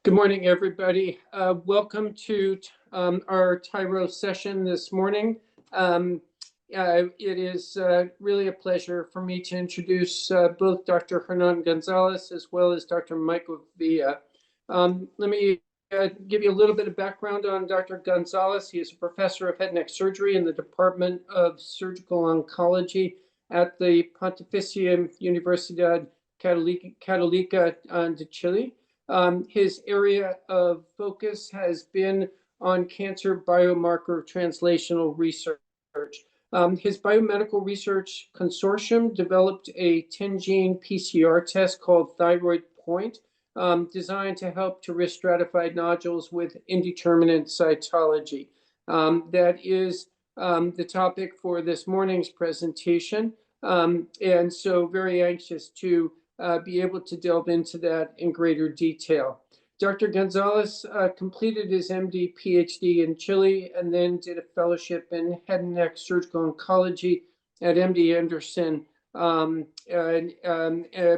Good morning, everybody. Welcome to our Tyro session this morning. It is really a pleasure for me to introduce both Dr. Hernan Gonzalez as well as Dr. Michael Villa. Let me give you a little bit of background on Dr. Gonzalez. He is a professor of head and neck surgery in the Department of Surgical Oncology at the Pontificia Universidad Católica de Chile. His area of focus has been on cancer biomarker translational research. His biomedical research consortium developed a 10-gene PCR test called ThyroidPrint, designed to help to risk stratified nodules with indeterminate cytology. That is the topic for this morning's presentation, and so very anxious to be able to delve into that in greater detail. Dr. Gonzalez completed his MD PhD in Chile and then did a fellowship in head and neck surgical oncology at MD Anderson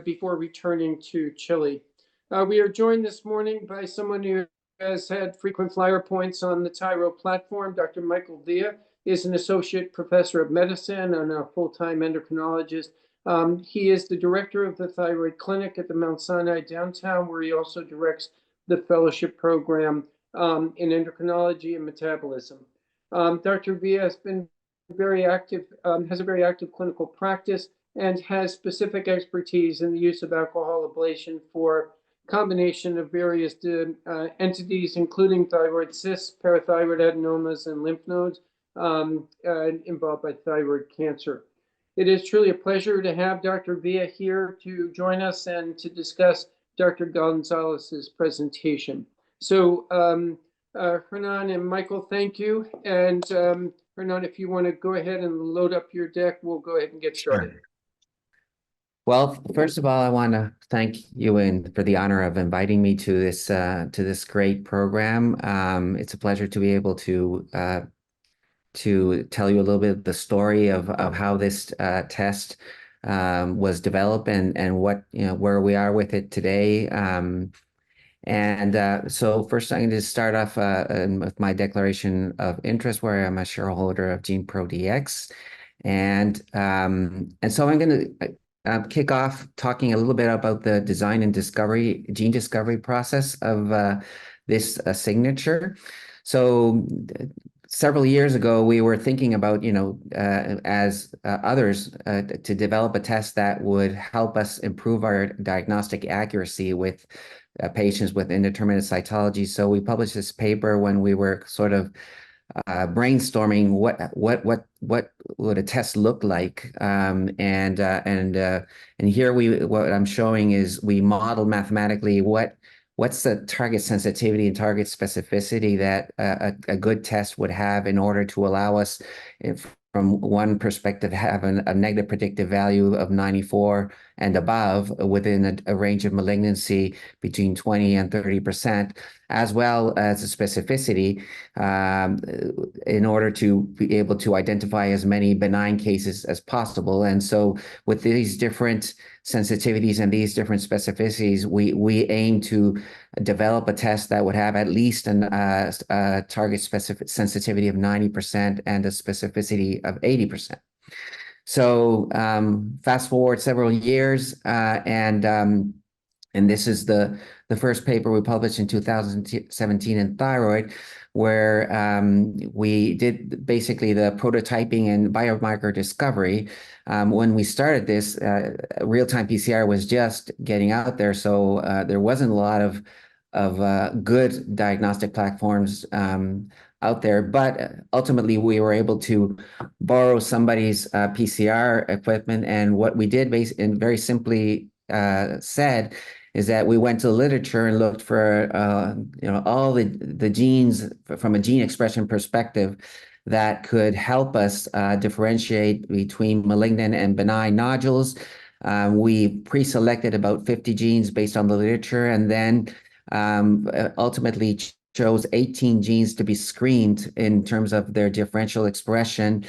before returning to Chile. We are joined this morning by someone who has had frequent flyer points on the Tyro platform. Dr. Michael Villa is an associate professor of medicine and a full-time endocrinologist. He is the director of the thyroid clinic at the Mount Sinai downtown, where he also directs the fellowship program in endocrinology and metabolism. Dr. Villa has been very active, has a very active clinical practice and has specific expertise in the use of alcohol ablation for combination of various entities, including thyroid cysts, parathyroid adenomas, and lymph nodes involved by thyroid cancer. It is truly a pleasure to have Dr. Villa here to join us and to discuss Dr. Gonzalez's presentation. So Hernan and Michael, thank you. And Hernan, if you want to go ahead and load up your deck, we'll go ahead and get started. Sure. Well, first of all, I want to thank you for the honor of inviting me to this great program. It's a pleasure to be able to tell you a little bit of the story of how this test was developed and what, where we are with it today. So first I'm going to start off with my declaration of interest, where I'm a shareholder of GenePro-DX. And so I'm going to kick off talking a little bit about the design and gene discovery process of this signature. So several years ago, we were thinking about, as others, to develop a test that would help us improve our diagnostic accuracy with patients with indeterminate cytology. So we published this paper when we were sort of brainstorming what would a test look like, and here what I'm showing is we modeled mathematically what's the target sensitivity and target specificity that a good test would have in order to allow us, from one perspective, have a negative predictive value of 94 and above within a range of malignancy between 20 and 30%, as well as a specificity in order to be able to identify as many benign cases as possible. And so with these different sensitivities and these different specificities, we aim to develop a test that would have at least a target sensitivity of 90% and a specificity of 80%. So fast forward several years, and this is the first paper we published in 2017 in Thyroid, where we did basically the prototyping and biomarker discovery. When we started this, real-time PCR was just getting out there, so there wasn't a lot of good diagnostic platforms out there, but ultimately we were able to borrow somebody's PCR equipment, and what we did, very simply said, is that we went to the literature and looked for all the genes from a gene expression perspective that could help us differentiate between malignant and benign nodules. We pre-selected about 50 genes based on the literature, and then ultimately shows 18 genes to be screened in terms of their differential expression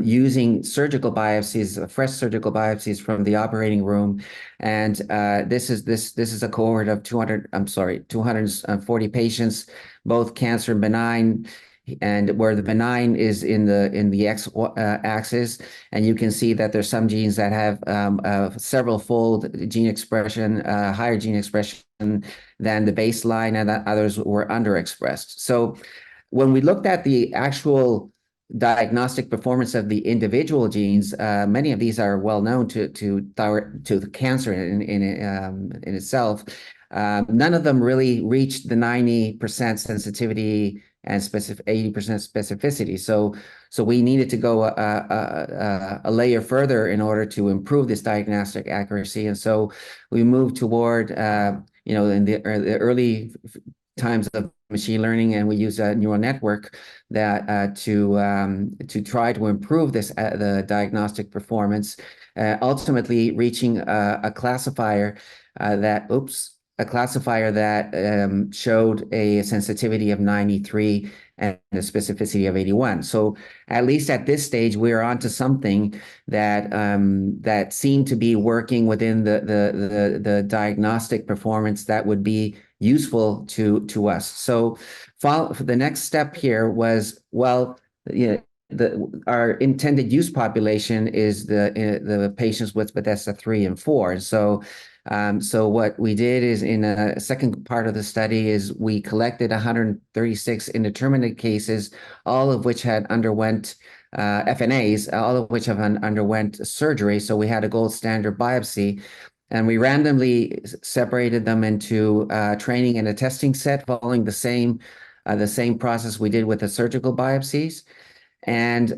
using surgical biopsies, fresh surgical biopsies from the operating room. And this is a cohort of 240 patients, both cancer and benign, and where the benign is in the x axis, and you can see that there's some genes that have several-fold gene expression, higher gene expression than the baseline, and that others were underexpressed. So when we looked at the actual diagnostic performance of the individual genes, many of these are well known to the cancer in itself. None of them really reached the 90% sensitivity and 80% specificity. So we needed to go a layer further in order to improve this diagnostic accuracy. And so we moved toward, in the early times of machine learning, and we use a neural network that to try to improve the diagnostic performance, ultimately reaching a classifier that showed a sensitivity of 93 and a specificity of 81. So at least at this stage, we're onto something that seemed to be working within the diagnostic performance that would be useful to us. So the next step here was, well, our intended use population is the patients with Bethesda III and IV. So what we did is, in a second part of the study, is we collected 136 indeterminate cases, all of which had underwent FNAs, all of which have underwent surgery. So we had a gold standard biopsy, and we randomly separated them into training and a testing set, following the same process we did with the surgical biopsies. And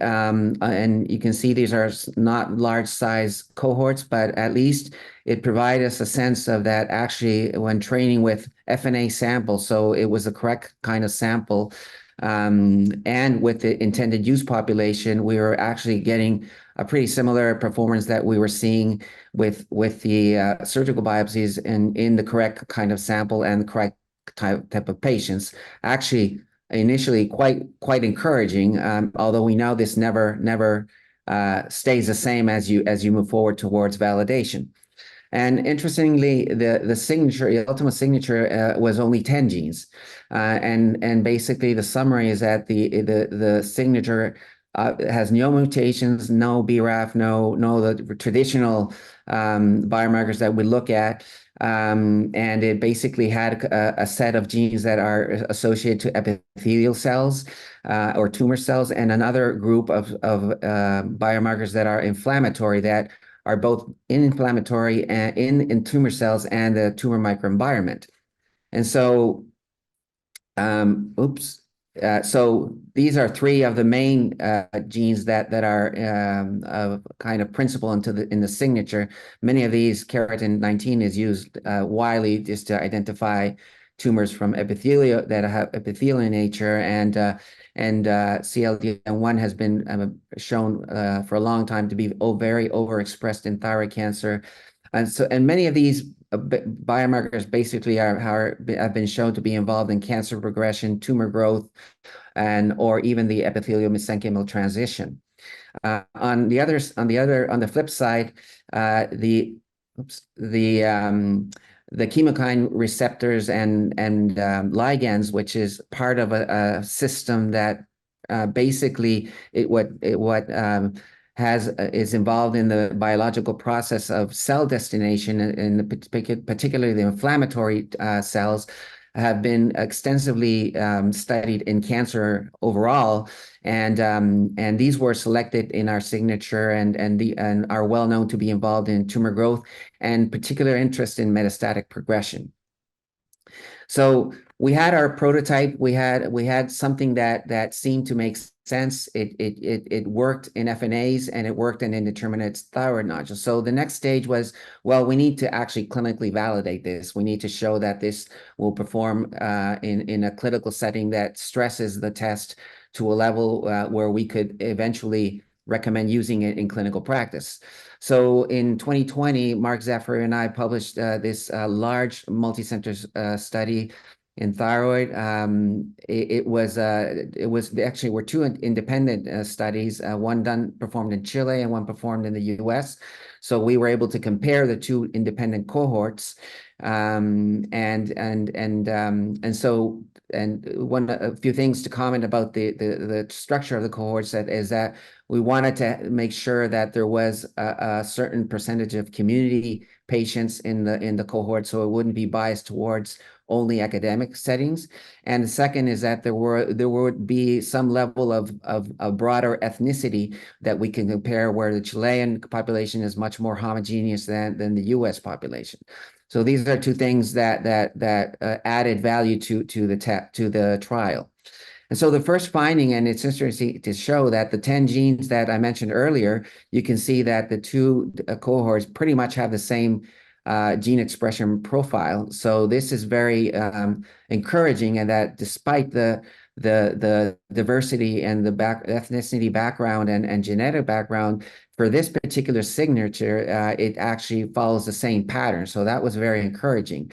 you can see these are not large size cohorts, but at least it provided us a sense of that actually when training with FNA samples. So it was the correct kind of sample. And with the intended use population, we were actually getting a pretty similar performance that we were seeing with the surgical biopsies in the correct kind of sample and the correct type of patients. Actually, initially quite encouraging, although we know this never stays the same as you move forward towards validation. And interestingly, the ultimate signature was only 10 genes, and basically the summary is that the signature has no mutations, no BRAF, no the traditional biomarkers that we look at. And it basically had a set of genes that are associated to epithelial cells or tumor cells, and another group of biomarkers that are inflammatory, that are both inflammatory and in tumor cells and the tumor microenvironment. And so, so these are three of the main genes that are kind of principal in the signature. Many of these, keratin 19 is used widely just to identify tumors from epithelial that have epithelial nature, and CLDN1 has been shown for a long time to be very overexpressed in thyroid cancer, and many of these biomarkers basically have been shown to be involved in cancer progression, tumor growth, or even the epithelial mesenchymal transition. On the flip side, the chemokine receptors and ligands, which is part of a system that basically is involved in the biological process of cell destination, and particularly the inflammatory cells, have been extensively studied in cancer overall, and these were selected in our signature and are well known to be involved in tumor growth and particular interest in metastatic progression. So we had our prototype. We had something that seemed to make sense. It worked in FNAs, and it worked in indeterminate thyroid nodules. So the next stage was, well, we need to actually clinically validate this. We need to show that this will perform in a clinical setting that stresses the test to a level where we could eventually recommend using it in clinical practice. So in 2020, Mark Zephyr and I published this large multi-center study in thyroid. It was actually were two independent studies, one performed in Chile and one performed in the US. So we were able to compare the two independent cohorts, and a few things to comment about the structure of the cohorts is that we wanted to make sure that there was a certain percentage of community patients in the cohort, so it wouldn't be biased towards only academic settings. And the second is that there would be some level of a broader ethnicity that we can compare, where the Chilean population is much more homogeneous than the US population. So these are two things that added value to the trial. And so the first finding, and it's interesting to show that the 10 genes that I mentioned earlier, you can see that the two cohorts pretty much have the same gene expression profile. So this is very encouraging, and that despite the diversity and the ethnicity background and genetic background for this particular signature, it actually follows the same pattern. So that was very encouraging.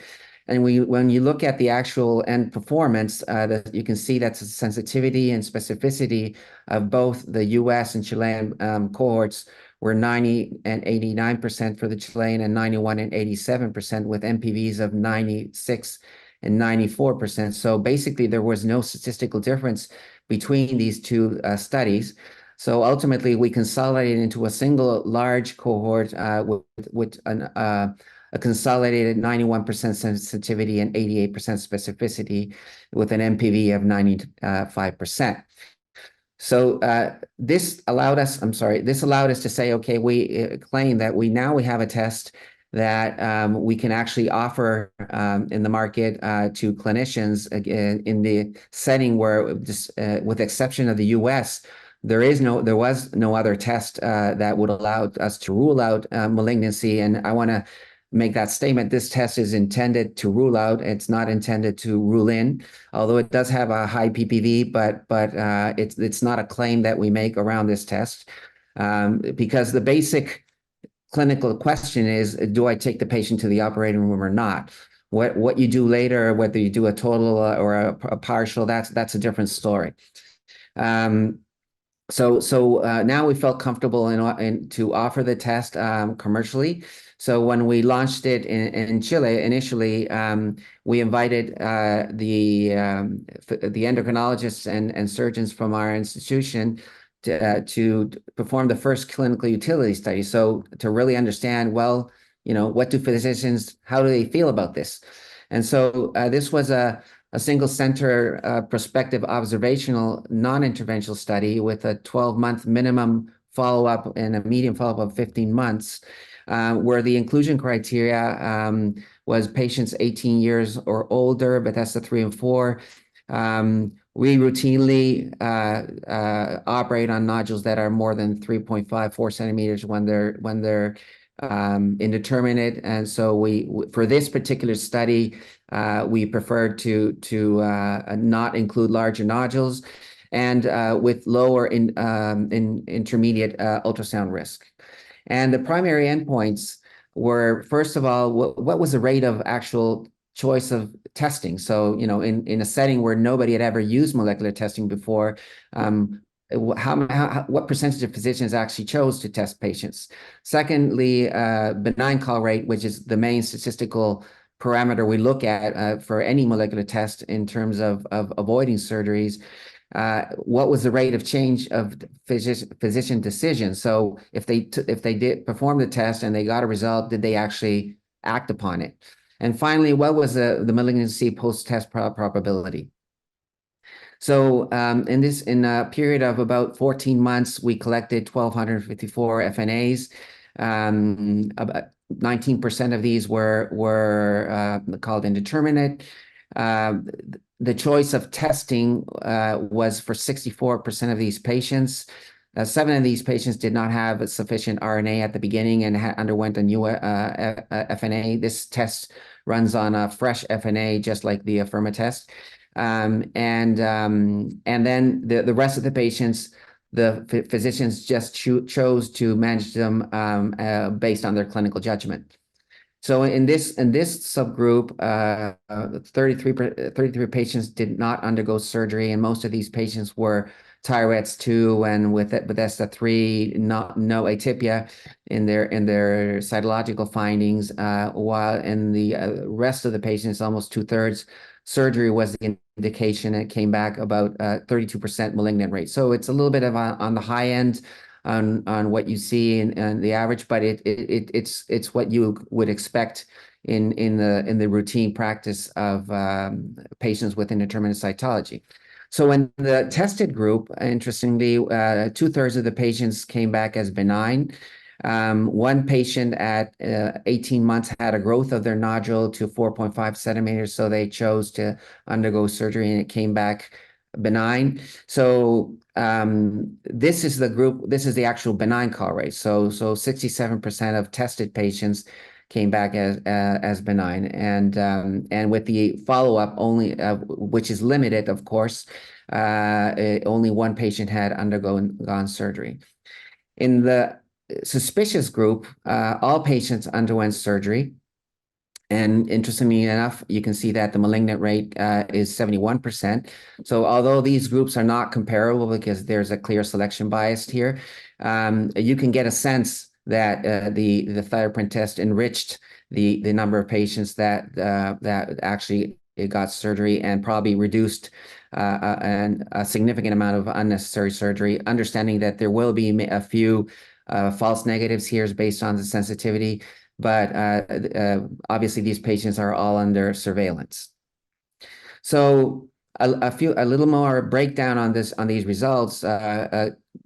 And when you look at the actual end performance, you can see that the sensitivity and specificity of both the US and Chilean cohorts were 90 and 89% for the Chilean, and 91 and 87%, with MPVs of 96 and 94%. So basically, there was no statistical difference between these two studies. So ultimately, we consolidated into a single large cohort with a consolidated 91% sensitivity and 88% specificity, with an MPV of 95%. So this allowed us to say, okay, we claim that we have a test that we can actually offer in the market to clinicians in the setting where, with exception of the US, there was no other test that would allow us to rule out malignancy. And I want to make that statement. This test is intended to rule out. It's not intended to rule in, although it does have a high PPV, but it's not a claim that we make around this test, because the basic clinical question is, do I take the patient to the operating room or not? What you do later, whether you do a total or a partial, that's a different story. So now we felt comfortable to offer the test commercially. So when we launched it in Chile initially, we invited the endocrinologists and surgeons from our institution to perform the first clinical utility study. So to really understand, well, what do physicians, how do they feel about this? And so this was a single center prospective observational non-interventional study with a 12-month minimum follow-up and a median follow-up of 15 months, where the inclusion criteria was patients 18 years or older, Bethesda III and IV. We routinely operate on nodules that are more than 3.54 centimeters when they're indeterminate. And so for this particular study, we preferred to not include larger nodules, and with lower intermediate ultrasound risk. And the primary endpoints were, first of all, what was the rate of actual choice of testing? So, in a setting where nobody had ever used molecular testing before, what percentage of physicians actually chose to test patients? Secondly, benign call rate, which is the main statistical parameter we look at for any molecular test in terms of avoiding surgeries. What was the rate of change of physician decision? So if they did perform the test and they got a result, did they actually act upon it? And finally, what was the malignancy post-test probability? So in a period of about 14 months, we collected 1,254 FNAs. About 19% of these were called indeterminate. The choice of testing was for 64% of these patients. 7 of these patients did not have sufficient RNA at the beginning and underwent a new FNA. This test runs on a fresh FNA, just like the Afirma test. And then the rest of the patients, the physicians just chose to manage them based on their clinical judgment. So in this subgroup, 33 patients did not undergo surgery, and most of these patients were ThyroidPrint 2 and with Bethesda III, no atypia in their cytological findings, while in the rest of the patients, almost 2/3, surgery was the indication. It came back about 32% malignant rate. So it's a little bit of on the high end on what you see in the average, but it's what you would expect in the routine practice of patients with indeterminate cytology. So in the tested group, interestingly, 2/3 of the patients came back as benign. One patient at 18 months had a growth of their nodule to 4.5 centimeters, so they chose to undergo surgery, and it came back benign. So this is the group, this is the actual benign call rate. So 67% of tested patients came back as benign, and with the follow-up only, which is limited, of course, only one patient had gone surgery. In the suspicious group, all patients underwent surgery. And interestingly enough, you can see that the malignant rate is 71%. So although these groups are not comparable because there's a clear selection bias here, you can get a sense that the ThyroidPrint test enriched the number of patients that actually got surgery, and probably reduced a significant amount of unnecessary surgery, understanding that there will be a few false negatives here based on the sensitivity. But obviously, these patients are all under surveillance. So a little more breakdown on these results.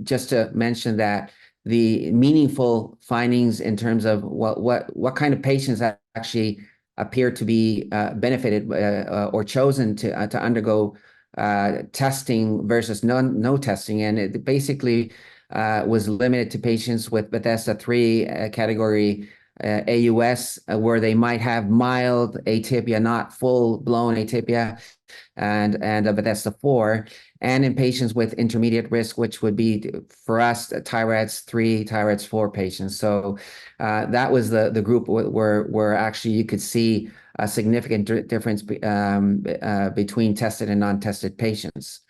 Just to mention that the meaningful findings in terms of what kind of patients actually appear to be benefited or chosen to undergo testing versus no testing, and it basically was limited to patients with Bethesda III category AUS, where they might have mild atypia, not full-blown atypia, and a Bethesda IV, and in patients with intermediate risk, which would be, for us, ThyroidPrint 3, ThyroidPrint 4 patients. So that was the group where actually you could see a significant difference between tested and non-tested patients.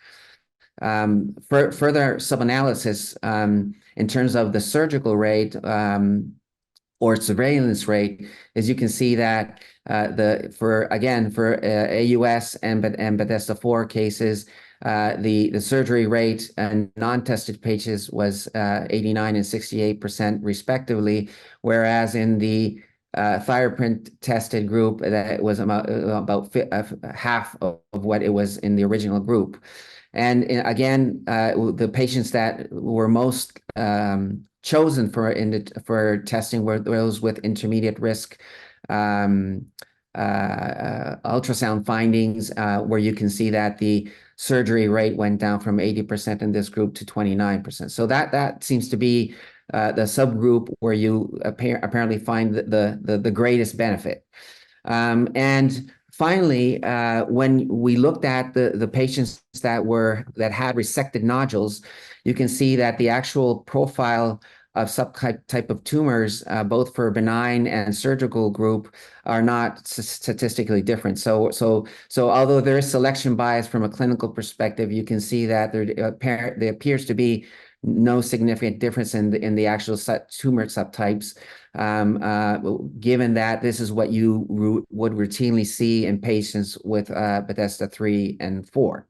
Further sub-analysis in terms of the surgical rate or surveillance rate, as you can see that for AUS and Bethesda IV cases, the surgery rate in non-tested patients was 89% and 68% respectively, whereas in the ThyroidPrint tested group, that was about half of what it was in the original group. And again, the patients that were most chosen for testing were those with intermediate risk ultrasound findings, where you can see that the surgery rate went down from 80% in this group to 29%. So that seems to be the subgroup where you apparently find the greatest benefit. And finally, when we looked at the patients that had resected nodules, you can see that the actual profile of subtype of tumors, both for benign and surgical group, are not statistically different. So although there is selection bias from a clinical perspective, you can see that there appears to be no significant difference in the actual tumor subtypes, given that this is what you would routinely see in patients with Bethesda III and IV.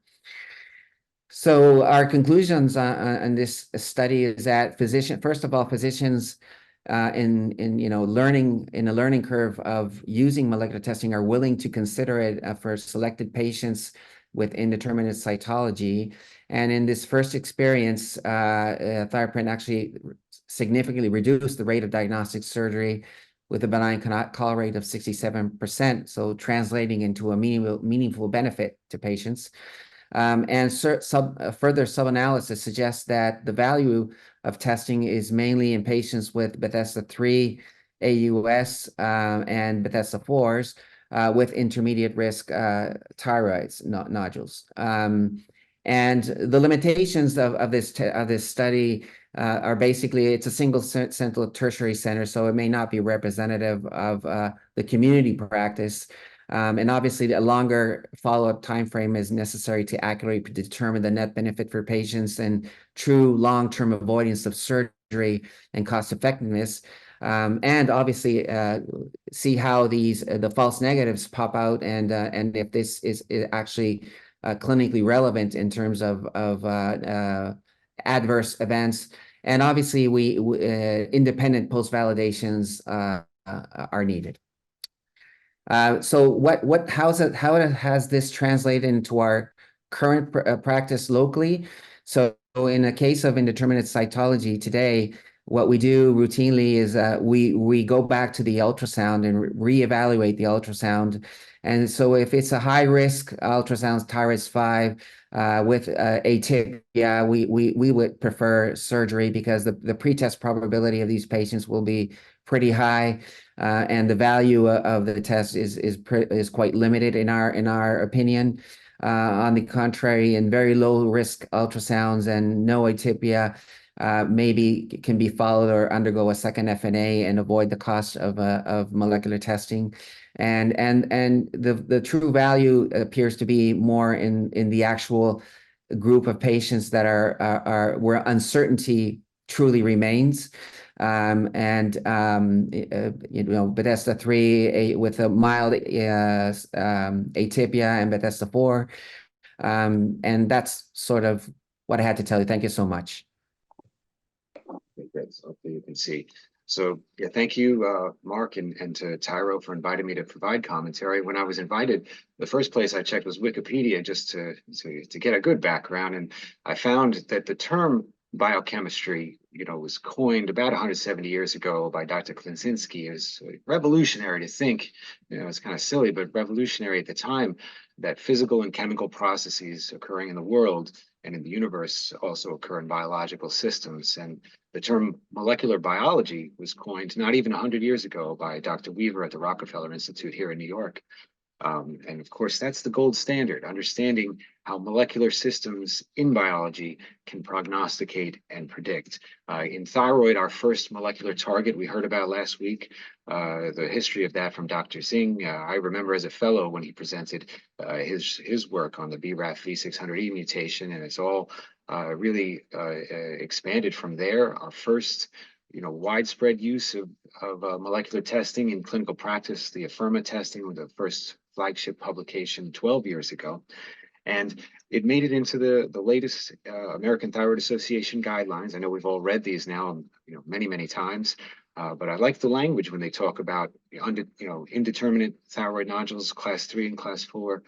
So our conclusions on this study is that first of all, physicians in a learning curve of using molecular testing are willing to consider it for selected patients with indeterminate cytology. And in this first experience, ThyroidPrint actually significantly reduced the rate of diagnostic surgery with a benign call rate of 67%, so translating into a meaningful benefit to patients. And further sub-analysis suggests that the value of testing is mainly in patients with Bethesda III, AUS, and Bethesda IVs with intermediate risk thyroid nodules. And the limitations of this study are basically, it's a single central tertiary center, so it may not be representative of the community practice. And obviously, a longer follow-up time frame is necessary to accurately determine the net benefit for patients and true long-term avoidance of surgery and cost effectiveness. And obviously, see how the false negatives pop out, and if this is actually clinically relevant in terms of adverse events. And obviously, independent post-validations are needed. So how has this translated into our current practice locally? So in a case of indeterminate cytology today, what we do routinely is we go back to the ultrasound and reevaluate the ultrasound. And so if it's a high risk ultrasound, ThyroidPrint 5 with atypia, we would prefer surgery because the pretest probability of these patients will be pretty high, and the value of the test is quite limited in our opinion. On the contrary, in very low risk ultrasounds and no atypia, maybe can be followed or undergo a second FNA and avoid the cost of molecular testing. And the true value appears to be more in the actual group of patients that are where uncertainty truly remains. Bethesda III with a mild atypia and Bethesda IV. And that's sort of what I had to tell you. Thank you so much. Okay, great. So hopefully you can see. So yeah, thank you, Mark, and to Tyro for inviting me to provide commentary. When I was invited, the first place I checked was Wikipedia just to get a good background, and I found that the term biochemistry, was coined about 170 years ago by Dr. Klicinski. It was revolutionary to think, it's kind of silly, but revolutionary at the time, that physical and chemical processes occurring in the world and in the universe also occur in biological systems. And the term molecular biology was coined not even 100 years ago by Dr. Weaver at the Rockefeller Institute here in New York. And of course, that's the gold standard, understanding how molecular systems in biology can prognosticate and predict. In thyroid, our first molecular target we heard about last week, the history of that from Dr. Singh. I remember as a fellow when he presented his work on the BRAF V600E mutation, and it's all really expanded from there. Our first widespread use of molecular testing in clinical practice, the Herna testing, with the first flagship publication 12 years ago. And it made it into the latest American Thyroid Association guidelines. I know we've all read these now, many, many times. But I like the language when they talk about indeterminate thyroid nodules, class 3 and class 4.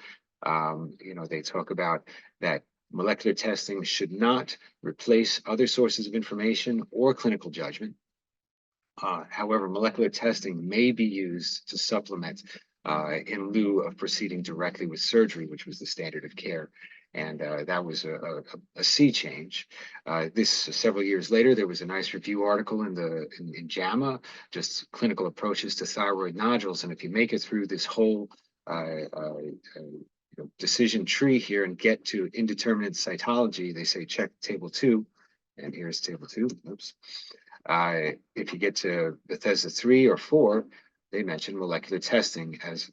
They talk about that molecular testing should not replace other sources of information or clinical judgment. However, molecular testing may be used to supplement in lieu of proceeding directly with surgery, which was the standard of care. And that was a sea change. This several years later, there was a nice review article in JAMA, just clinical approaches to thyroid nodules. And if you make it through this whole decision tree here and get to indeterminate cytology, they say check table 2, and here's table 2. Oops. If you get to Bethesda 3 or 4, they mention molecular testing as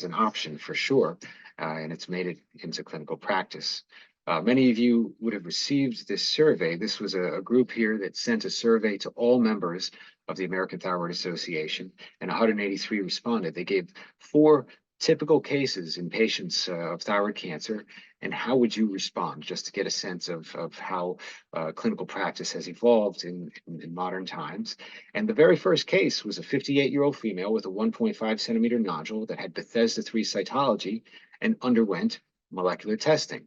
an option for sure, and it's made it into clinical practice. Many of you would have received this survey. This was a group here that sent a survey to all members of the American Thyroid Association, and 183 responded. They gave 4 typical cases in patients of thyroid cancer, and how would you respond, just to get a sense of how clinical practice has evolved in modern times. And the very first case was a 58-year-old female with a 1.5 centimeter nodule that had Bethesda III cytology and underwent molecular testing.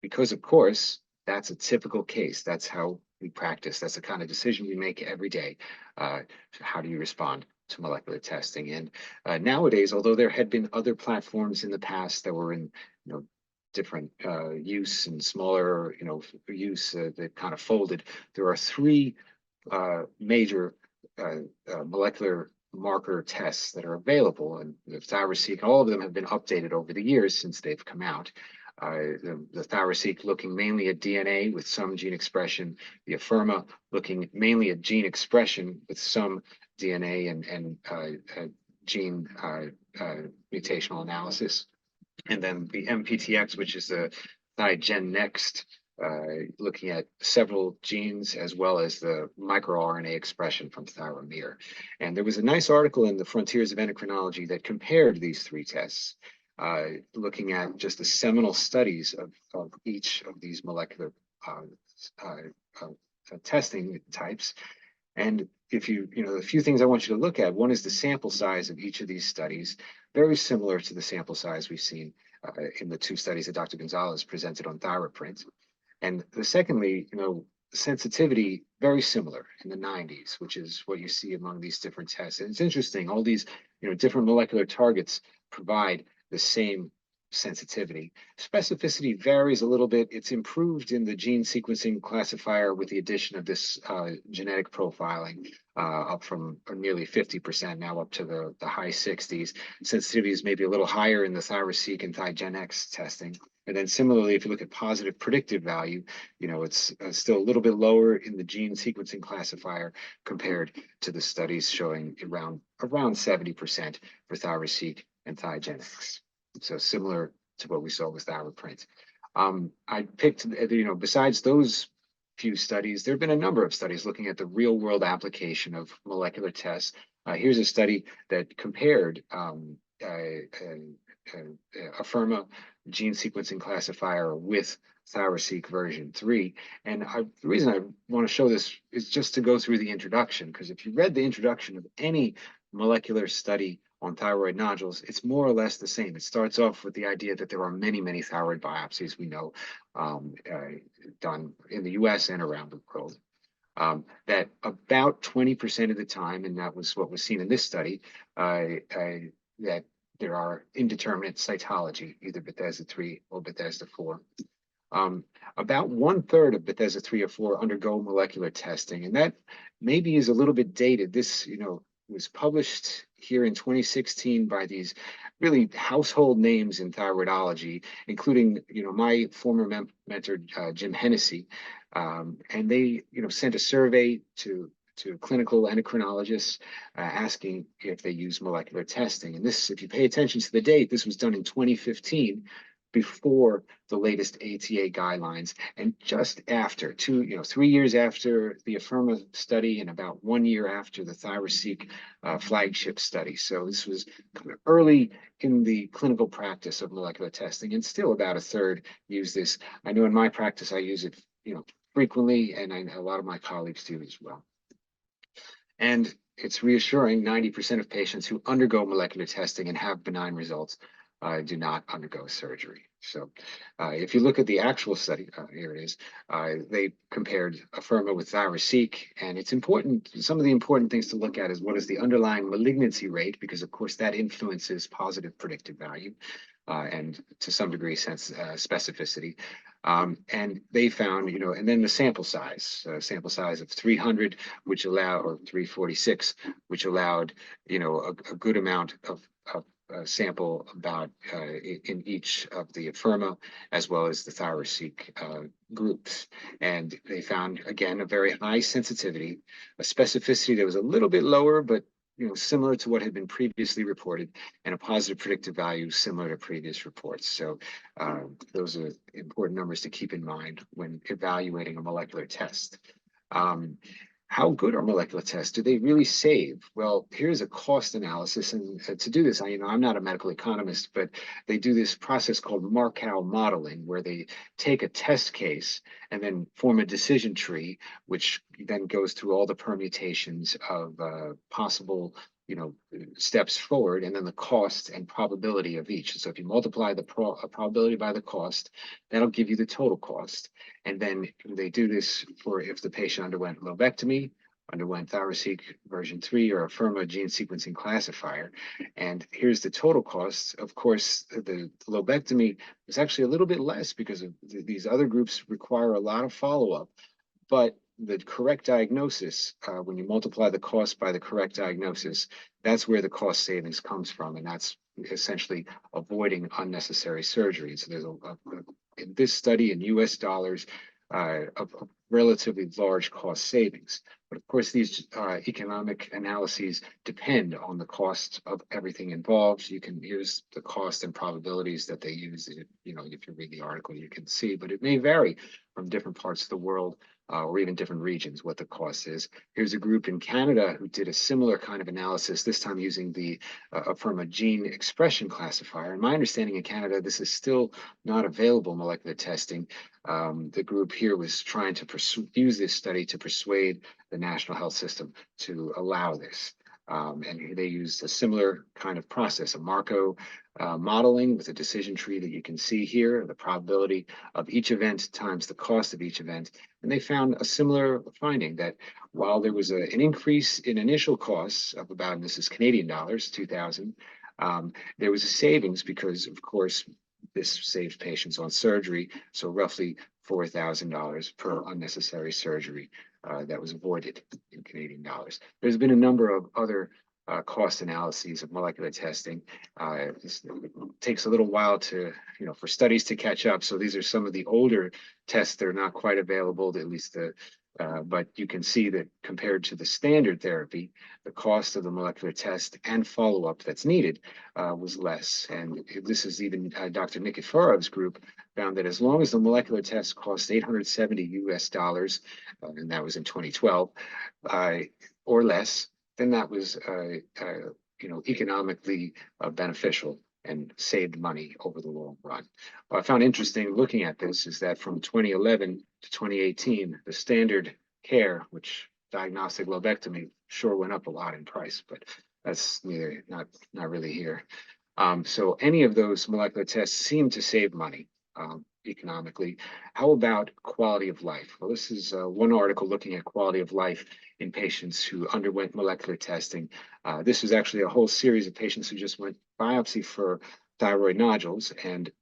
Because, of course, that's a typical case. That's how we practice. That's the kind of decision we make every day. How do you respond to molecular testing? And nowadays, although there had been other platforms in the past that were in different use and smaller use that kind of folded, there are 3 major molecular marker tests that are available, and the ThyroSeq, all of them have been updated over the years since they've come out. the ThyroSeq looking mainly at DNA with some gene expression, the Afirma looking mainly at gene expression with some DNA and gene mutational analysis. And then the MPTX, which is the ThyGenNext, looking at several genes as well as the microRNA expression from Thyromere. And there was a nice article in the Frontiers of Endocrinology that compared these three tests, looking at just the seminal studies of each of these molecular testing types. And if a few things I want you to look at, one is the sample size of each of these studies, very similar to the sample size we've seen in the two studies that Dr. Gonzalez presented on ThyroidPrint. And secondly, sensitivity very similar in the 90s, which is what you see among these different tests. And it's interesting, all these different molecular targets provide the same sensitivity. Specificity varies a little bit. It's improved in the gene sequencing classifier with the addition of this genetic profiling, up from nearly 50% now up to the high 60s. Sensitivity is maybe a little higher in the ThyroSeq and ThyGenNext testing. And then similarly, if you look at positive predictive value, it's still a little bit lower in the gene sequencing classifier compared to the studies showing around 70% for ThyroSeq and ThyGenNext. So similar to what we saw with ThyroidPrint. I picked, besides those few studies, there have been a number of studies looking at the real world application of molecular tests. Here's a study that compared Afirma gene sequencing classifier with ThyroSeq version 3. And the reason I want to show this is just to go through the introduction, because if you read the introduction of any molecular study on thyroid nodules, it's more or less the same. It starts off with the idea that there are many, many thyroid biopsies we know done in the US and around the world. That about 20% of the time, and that was what was seen in this study, that there are indeterminate cytology, either Bethesda III or Bethesda IV. About 1/3 of Bethesda III or IV undergo molecular testing, and that maybe is a little bit dated. This, was published here in 2016 by these really household names in thyroidology, including, my former mentor, Jim Hennessy. And they, sent a survey to clinical endocrinologists asking if they use molecular testing. And this, if you pay attention to the date, this was done in 2015, before the latest ATA guidelines, and just after 3 years after the Afirma study and about 1 year after the ThyroSeq flagship study. So this was kind of early in the clinical practice of molecular testing, and still about 1/3 use this. I know in my practice I use it, frequently, and a lot of my colleagues do as well. And it's reassuring, 90% of patients who undergo molecular testing and have benign results do not undergo surgery. So if you look at the actual study, here it is, they compared Afirma with ThyroSeq, and it's important, some of the important things to look at is what is the underlying malignancy rate, because of course that influences positive predictive value, and to some degree specificity. And they found, and then the sample size of 300, which allowed, or 346, which allowed, a good amount of sample about in each of the Afirma as well as the ThyroSeq groups. And they found, again, a very high sensitivity, a specificity that was a little bit lower, but similar to what had been previously reported, and a positive predictive value similar to previous reports. So those are important numbers to keep in mind when evaluating a molecular test. How good are molecular tests? Do they really save? Well, here's a cost analysis, and to do this, I'm not a medical economist, but they do this process called Markov modeling, where they take a test case and then form a decision tree, which then goes through all the permutations of possible steps forward, and then the cost and probability of each. So if you multiply the probability by the cost, that'll give you the total cost. And then they do this for if the patient underwent lobectomy, underwent ThyroSeq version 3, or Afirma gene sequencing classifier. And here's the total cost. Of course, the lobectomy is actually a little bit less because of these other groups require a lot of follow-up. But the correct diagnosis, when you multiply the cost by the correct diagnosis, that's where the cost savings comes from. And that's essentially avoiding unnecessary surgery. So there's in this study in US dollars, a relatively large cost savings. But of course, these economic analyses depend on the cost of everything involved. Here's the cost and probabilities that they use. You know, if you read the article, you can see, but it may vary from different parts of the world or even different regions, what the cost is. Here's a group in Canada who did a similar kind of analysis, this time using the from a gene expression classifier. And my understanding in Canada, this is still not available molecular testing. The group here was trying to use this study to persuade the national health system to allow this. And they used a similar kind of process, a Marco modeling with a decision tree that you can see here, the probability of each event times the cost of each event. And they found a similar finding that while there was an increase in initial costs of about, and this is Canadian dollars, 2,000, there was a savings because, of course, this saves patients on surgery. So roughly $4,000 per unnecessary surgery that was avoided in Canadian dollars. There's been a number of other cost analyses of molecular testing. It takes a little while to, for studies to catch up. So these are some of the older tests that are not quite available, at least but you can see that compared to the standard therapy, the cost of the molecular test and follow-up that's needed was less. And this is even Dr. Nikiforova's group found that as long as the molecular test cost $870 US, and that was in 2012, or less, then that was economically beneficial and saved money over the long run. What I found interesting looking at this is that from 2011 to 2018, the standard care, which diagnostic lobectomy, sure went up a lot in price, but that's not really here. So any of those molecular tests seem to save money economically. How about quality of life? Well, this is one article looking at quality of life in patients who underwent molecular testing. This was actually a whole series of patients who just went biopsy for thyroid nodules, and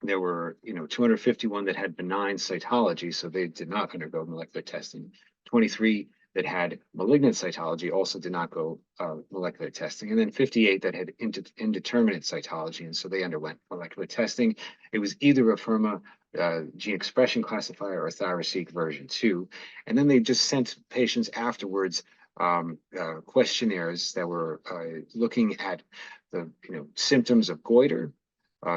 there were 251 that had benign cytology, so they did not undergo molecular testing. 23 that had malignant cytology also did not go molecular testing, and then 58 that had indeterminate cytology, and so they underwent molecular testing. It was either a Herna gene expression classifier or ThyroSeq version 2, and then they just sent patients afterwards questionnaires that were looking at the symptoms of goiter,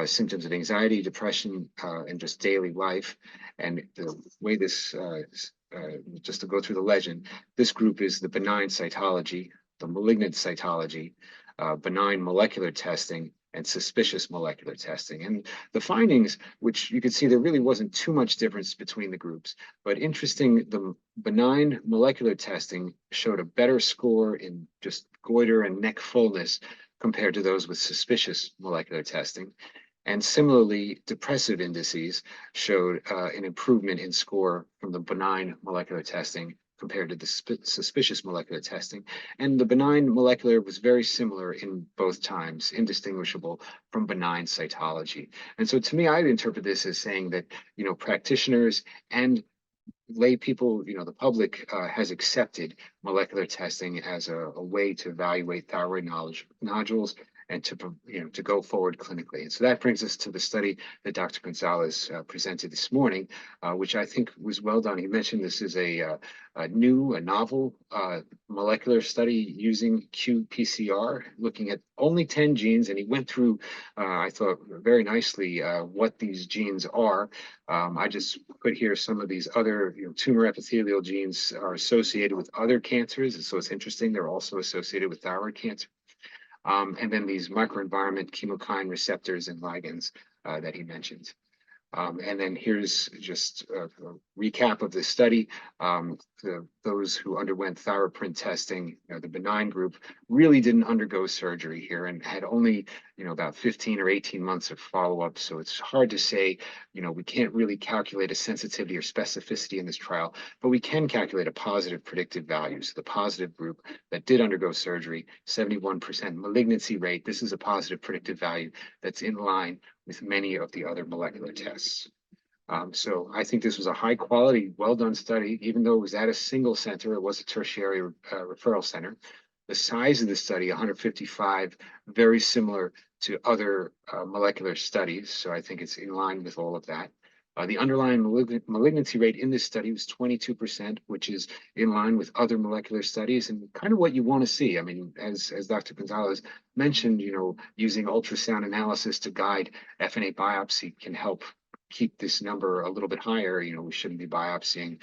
symptoms of anxiety, depression, and just daily life. And the way this, just to go through the legend, this group is the benign cytology, the malignant cytology, benign molecular testing, and suspicious molecular testing. And the findings, which you could see there really wasn't too much difference between the groups, but interesting, the benign molecular testing showed a better score in just goiter and neck fullness compared to those with suspicious molecular testing. And similarly, depressive indices showed an improvement in score from the benign molecular testing compared to the suspicious molecular testing. And the benign molecular was very similar in both times, indistinguishable from benign cytology. And so to me, I'd interpret this as saying that, practitioners and lay people, the public has accepted molecular testing as a way to evaluate thyroid nodules and to go forward clinically. And so that brings us to the study that Dr. Gonzalez presented this morning, which I think was well done. He mentioned this is a novel molecular study using qPCR, looking at only 10 genes, and he went through, I thought, very nicely what these genes are. I just put here some of these other tumor epithelial genes are associated with other cancers, and so it's interesting they're also associated with thyroid cancer. And then these microenvironment chemokine receptors and ligands that he mentioned. And then here's just a recap of the study. Those who underwent ThyroidPrint testing, the benign group, really didn't undergo surgery here and had only, about 15 or 18 months of follow-up. So it's hard to say, we can't really calculate a sensitivity or specificity in this trial, but we can calculate a positive predictive value. So the positive group that did undergo surgery, 71% malignancy rate, this is a positive predictive value that's in line with many of the other molecular tests. So I think this was a high quality, well done study. Even though it was at a single center, it was a tertiary referral center. The size of the study, 155, very similar to other molecular studies. So I think it's in line with all of that. The underlying malignancy rate in this study was 22%, which is in line with other molecular studies and kind of what you want to see. I mean, as Dr. Gonzalez mentioned, using ultrasound analysis to guide FNA biopsy can help keep this number a little bit higher. We shouldn't be biopsying,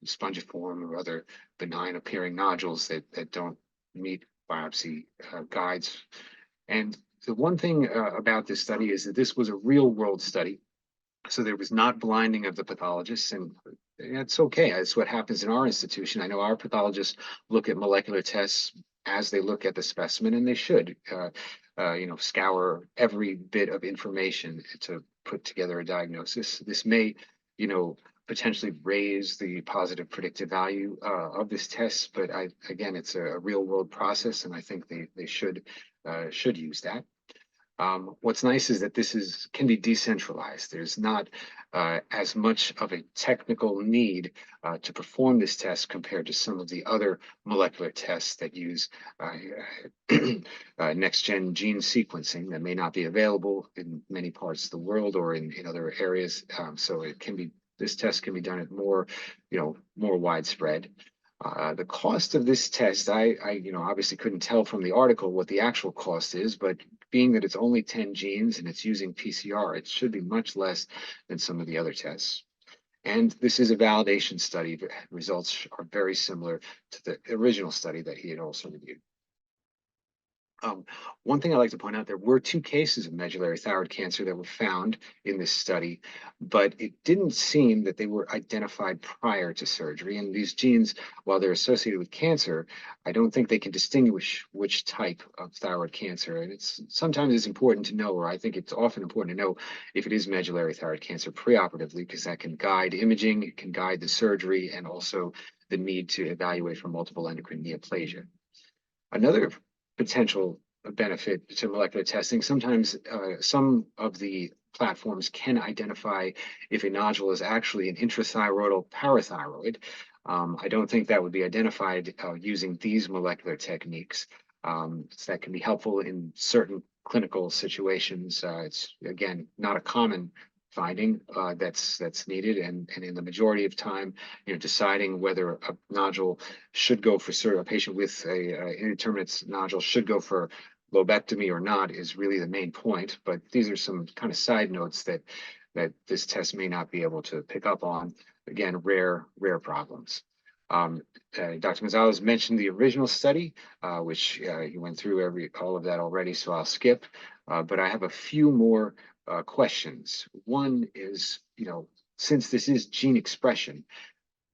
spongiform or other benign appearing nodules that don't meet biopsy guides. And the one thing about this study is that this was a real world study. So there was not blinding of the pathologists, and that's okay. That's what happens in our institution. I know our pathologists look at molecular tests as they look at the specimen, and they should, scour every bit of information to put together a diagnosis. This may, potentially raise the positive predictive value of this test, but again, it's a real world process, and I think they should use that. What's nice is that this can be decentralized. There's not as much of a technical need to perform this test compared to some of the other molecular tests that use next-gen gene sequencing that may not be available in many parts of the world or in other areas. So this test can be done at more widespread. The cost of this test, I obviously couldn't tell from the article what the actual cost is, but being that it's only 10 genes and it's using PCR, it should be much less than some of the other tests. And this is a validation study. The results are very similar to the original study that he had also reviewed. One thing I'd like to point out, there were 2 cases of medullary thyroid cancer that were found in this study, but it didn't seem that they were identified prior to surgery. And these genes, while they're associated with cancer, I don't think they can distinguish which type of thyroid cancer. And sometimes it's important to know, or I think it's often important to know, if it is medullary thyroid cancer preoperatively, because that can guide imaging, it can guide the surgery, and also the need to evaluate for multiple endocrine neoplasia. Another potential benefit to molecular testing, sometimes some of the platforms can identify if a nodule is actually an intrathyroidal parathyroid. I don't think that would be identified using these molecular techniques. So that can be helpful in certain clinical situations. It's, again, not a common finding that's needed, and in the majority of time, deciding whether a nodule should go for a patient with a indeterminate nodule should go for lobectomy or not is really the main point. But these are some kind of side notes that this test may not be able to pick up on. Again, rare problems. Dr. Gonzalez mentioned the original study, which he went through all of that already, so I'll skip. But I have a few more questions. One is, since this is gene expression,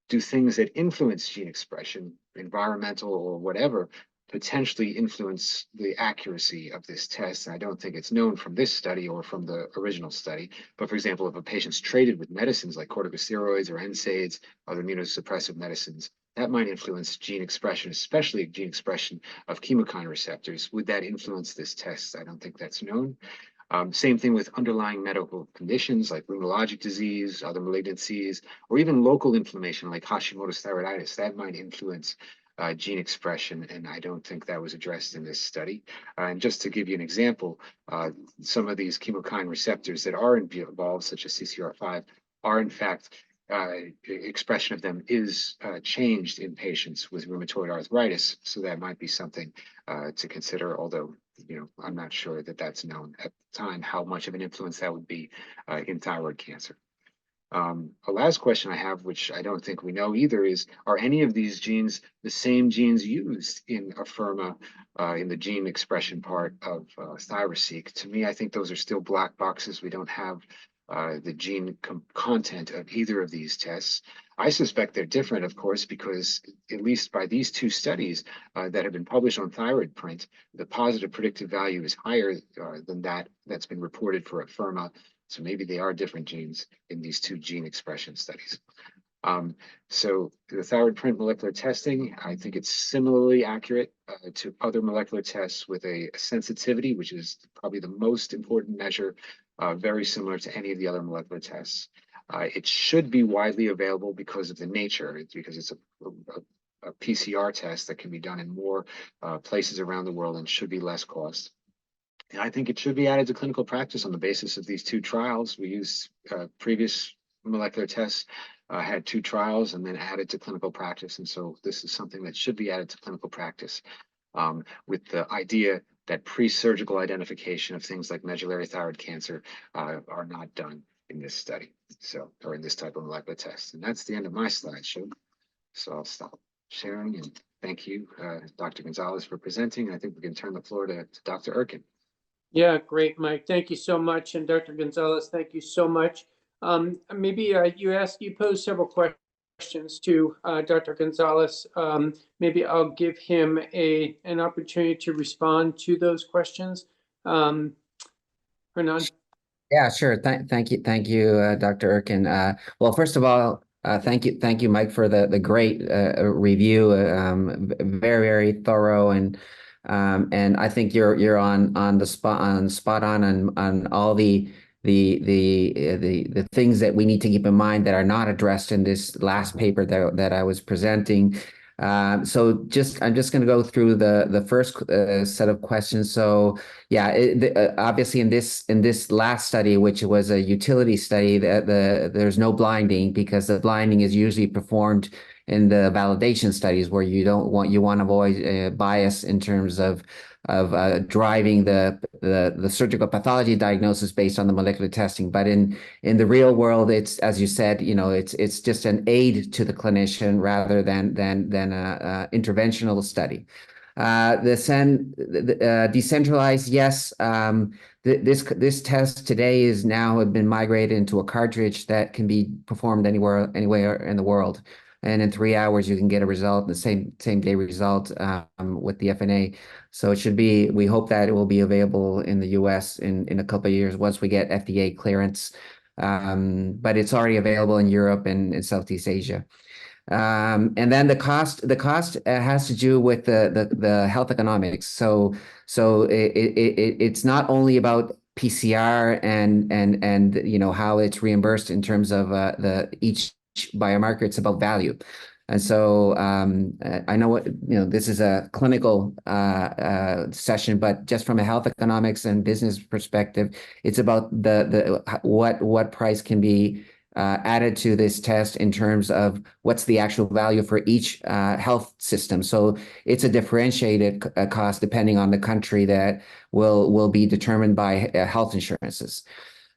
do things that influence gene expression, environmental or whatever, potentially influence the accuracy of this test? And I don't think it's known from this study or from the original study. But for example, if a patient's treated with medicines like corticosteroids or NSAIDs, other immunosuppressive medicines, that might influence gene expression, especially gene expression of chemokine receptors. Would that influence this test? I don't think that's known. Same thing with underlying medical conditions like rheumatologic disease, other malignancies, or even local inflammation like Hashimoto's thyroiditis. That might influence gene expression, and I don't think that was addressed in this study. And just to give you an example, some of these chemokine receptors that are involved, such as CCR5, are in fact, expression of them is changed in patients with rheumatoid arthritis. So that might be something to consider, although I'm not sure that that's known at the time, how much of an influence that would be in thyroid cancer. A last question I have, which I don't think we know either, is, are any of these genes the same genes used in Afirma in the gene expression part of ThyroSeq? To me, I think those are still black boxes. We don't have the gene content of either of these tests. I suspect they're different, of course, because at least by these 2 studies that have been published on ThyroidPrint, the positive predictive value is higher than that's been reported for Afirma. So maybe they are different genes in these 2 gene expression studies. So the ThyroidPrint molecular testing, I think it's similarly accurate to other molecular tests with a sensitivity, which is probably the most important measure, very similar to any of the other molecular tests. It should be widely available because of the nature, because it's a PCR test that can be done in more places around the world and should be less cost. And I think it should be added to clinical practice on the basis of these 2 trials. We used previous molecular tests, had 2 trials, and then added to clinical practice. And so this is something that should be added to clinical practice, with the idea that pre-surgical identification of things like medullary thyroid cancer are not done in this study, or in this type of molecular test. And that's the end of my slideshow. So I'll stop sharing, and thank you, Dr. Gonzalez, for presenting. I think we can turn the floor to Dr. Erkin. Yeah, great, Mike. Thank you so much. And Dr. Gonzalez, thank you so much. Maybe you posed several questions to Dr. Gonzalez. Maybe I'll give him an opportunity to respond to those questions. Hernan? Yeah, sure. Thank you, Dr. Erkin. Well, first of all, thank you, Mike, for the great review. Very thorough, and I think you're on the spot on all the things that we need to keep in mind that are not addressed in this last paper that I was presenting. So I'm just going to go through the first set of questions. So yeah, obviously in this last study, which was a utility study, there's no blinding, because the blinding is usually performed in the validation studies, where you want to avoid bias in terms of driving the surgical pathology diagnosis based on the molecular testing. But in the real world, it's, as you said, it's just an aid to the clinician rather than a interventional study. Decentralized, yes. This test today is now have been migrated into a cartridge that can be performed anywhere in the world. And in 3 hours, you can get a result, the same day result with the FNA. So we hope that it will be available in the US in a couple of years once we get FDA clearance. But it's already available in Europe and in Southeast Asia. And then the cost has to do with the health economics. So it's not only about PCR and how it's reimbursed in terms of each biomarker. It's about value. And so I know this is a clinical session, but just from a health economics and business perspective, it's about what price can be added to this test in terms of what's the actual value for each health system. So it's a differentiated cost depending on the country that will be determined by health insurances.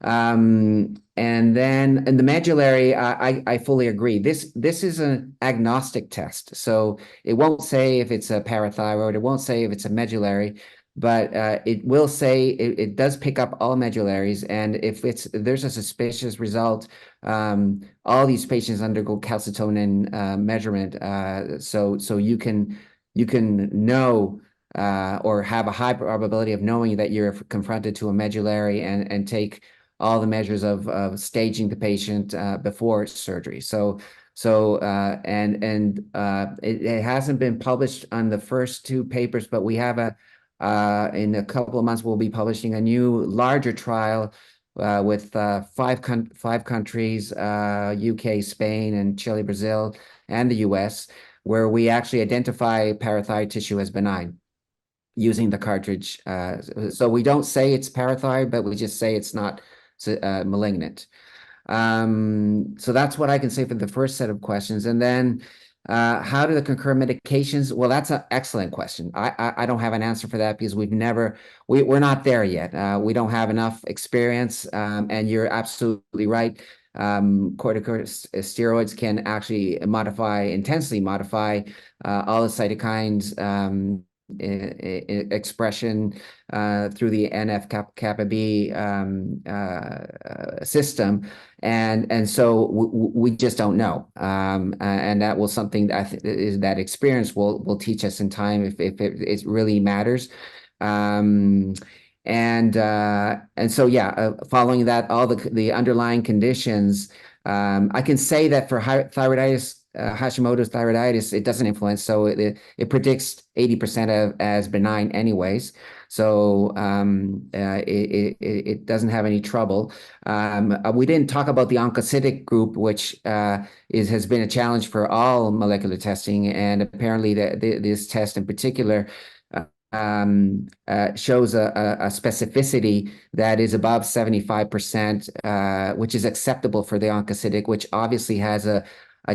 And then in the medullary, I fully agree. This is an agnostic test. So it won't say if it's a parathyroid, it won't say if it's a medullary, but it will say it does pick up all medullaries. And if there's a suspicious result, all these patients undergo calcitonin measurement. So you can know or have a high probability of knowing that you're confronted to a medullary and take all the measures of staging the patient before surgery. It hasn't been published on the first 2 papers, but we have in a couple of months, we'll be publishing a new larger trial with 5 countries, UK, Spain, and Chile, Brazil, and the US, where we actually identify parathyroid tissue as benign using the cartridge. So we don't say it's parathyroid, but we just say it's not malignant. So that's what I can say for the first set of questions. And then how do the concurrent medications? Well, that's an excellent question. I don't have an answer for that because we're not there yet. We don't have enough experience. And you're absolutely right. Corticosteroids can actually intensely modify all the cytokines expression through the NF-kappa B system, and so we just don't know, and that will something that experience will teach us in time if it really matters. And so following that, all the underlying conditions, I can say that for thyroiditis, Hashimoto's thyroiditis, it doesn't influence, so it predicts 80% as benign anyways. So it doesn't have any trouble. We didn't talk about the oncocytic group, which has been a challenge for all molecular testing, and apparently this test in particular shows a specificity that is above 75%, which is acceptable for the oncocytic, which obviously has a